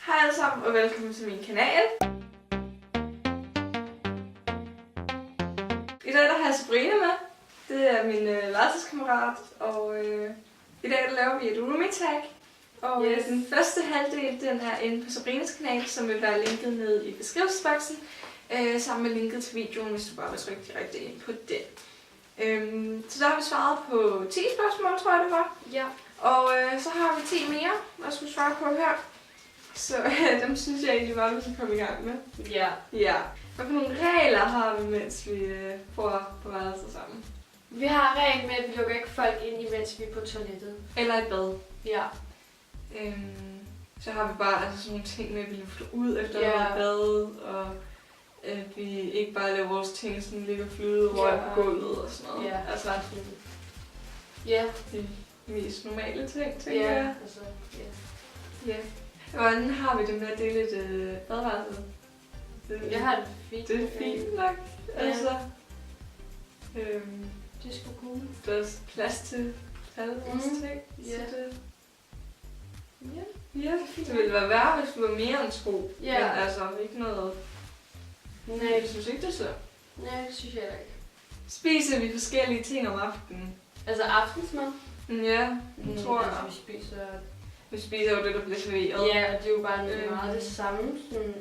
Hej alle sammen og velkommen til min kanal. I dag der har jeg Sabrina med. Det er min værelseskammerat, og i dag der laver vi et roomie tag. Og den første halvdel den er inde på Sabrinas kanal, som vil være linket ned i beskrivelsesboksen, sammen med linket til videoen, hvis du bare vil trykke direkte ind på den. Så der har vi svaret på 10 spørgsmål, tror jeg det var. Ja. Og så har vi 10 mere, der skulle svare på her. Så dem synes jeg egentlig bare, vi skal komme i gang med. Ja. Ja. Hvad for nogle regler har vi, mens vi bor på værelset sammen? Vi har regel med, at vi lukker ikke folk ind, imens vi er på toilettet. Eller et bad. Ja. Så har vi bare altså sådan nogle ting med, at vi lufter ud efter at have bad, og at vi ikke bare lader vores ting sådan ligge og flyde over på gulvet og sådan noget. Ja. Altså de mest normale ting, tænker jeg. Altså, ja. Hvordan har vi det med at dele et badeværelse? Jeg har det fint. Det er fint nok. Altså, det er sgu cool. der er plads til alle vores ting. Ja. Så det ville være værre, hvis det var mere end 2. Ja. Men altså, ikke noget. Nej. Jeg synes ikke, det er så. Nej, det synes jeg ikke. Spiser vi forskellige ting om aftenen? Altså aftensmad? Ja, tror jeg. Altså, Vi spiser jo det, der bliver serveret. Ja, og det er jo bare meget det samme. Sådan.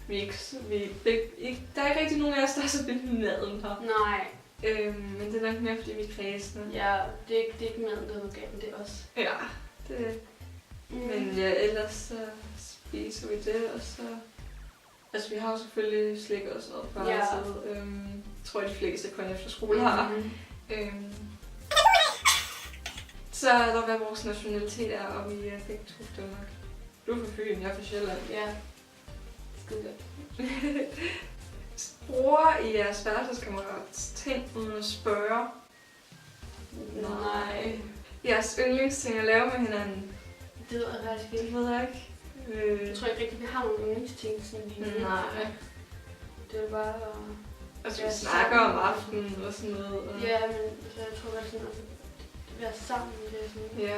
Der er ikke rigtig nogen af os, der er så vildt med maden her. Nej. Men det er nok mere, fordi vi er kredsende. Ja, det er ikke maden, der er noget galt, det er også. Ja, det. Men ja, ellers så spiser vi det, og så. Altså, vi har jo selvfølgelig slik og sådan noget på værelset. Tror jeg, de fleste kun efter skole har. Så er der, hvad vores nationalitet er, og vi er begge to Danmark. Du er fra Fyn, jeg er fra Sjælland. Ja. Skide godt. Bruger I jeres værelseskammerats ting uden at spørge? Nej. Jeres yndlingsting at lave med hinanden? Det ved jeg faktisk ikke. Det ved jeg ikke. Jeg tror ikke rigtig, vi har nogle yndlingsting sådan lige nu. Nej. Det er bare altså, vi snakker om aftenen og sådan noget. Og ja, men jeg tror bare sådan, at vi er sammen. Det er sådan. ja.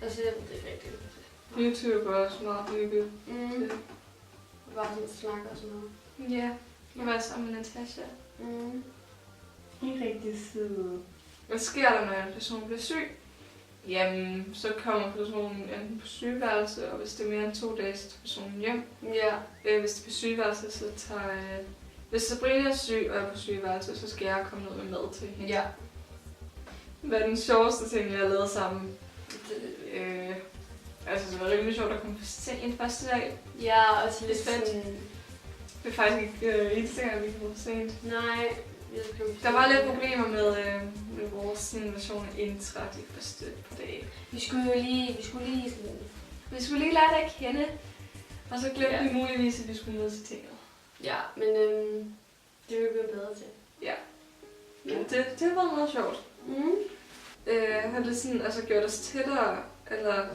Altså, jeg ved det ikke rigtigt. YouTube er også meget hyggeligt. Bare sådan snakker og sådan noget. Ja. Vi var sammen med Natasha. Ikke rigtig sød. Hvad sker der, når en person bliver syg? Jamen, så kommer personen enten på sygeværelse, og hvis det er mere end 2 dage, så tager personen hjem. Ja. Hvis det er på sygeværelse, så tager hvis Sabrina er syg og er på sygeværelse, så skal jeg komme ned med mad til hende. Ja. Hvad er den sjoveste ting, jeg har lavet sammen? Altså, det var rimelig sjovt at komme for sent første dag. Ja, og det er fedt. Det er faktisk ikke eneste gang, vi kom for sent. Nej. Der var lidt problemer med vores version af intra de første par dage. Vi skulle lige lære det at kende, og så glemte vi muligvis, at vi skulle møde til tinget. Ja, men det vil vi blive bedre til. Ja. Det var meget sjovt. Har det sådan, altså gjort os tættere, eller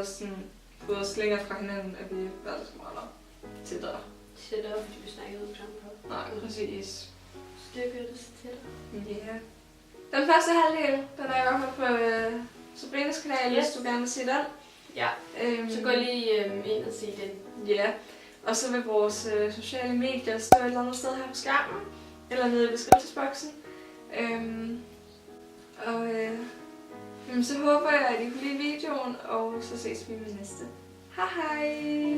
sådan fået os længere fra hinanden, at vi var der så meget tættere? Tættere, fordi vi snakkede ud sammen på. Nej, præcis. Styrker det tættere. Ja. Den første halvdel, den er i hvert fald på Sabrinas kanal, hvis du gerne vil se den. Ja, så gå lige ind og se den. Ja, og så vil vores sociale medier stå et eller andet sted her på skærmen, eller nede i beskrivelsesboksen. Så håber jeg, at I kunne lide videoen, og så ses vi med næste. Hej hej!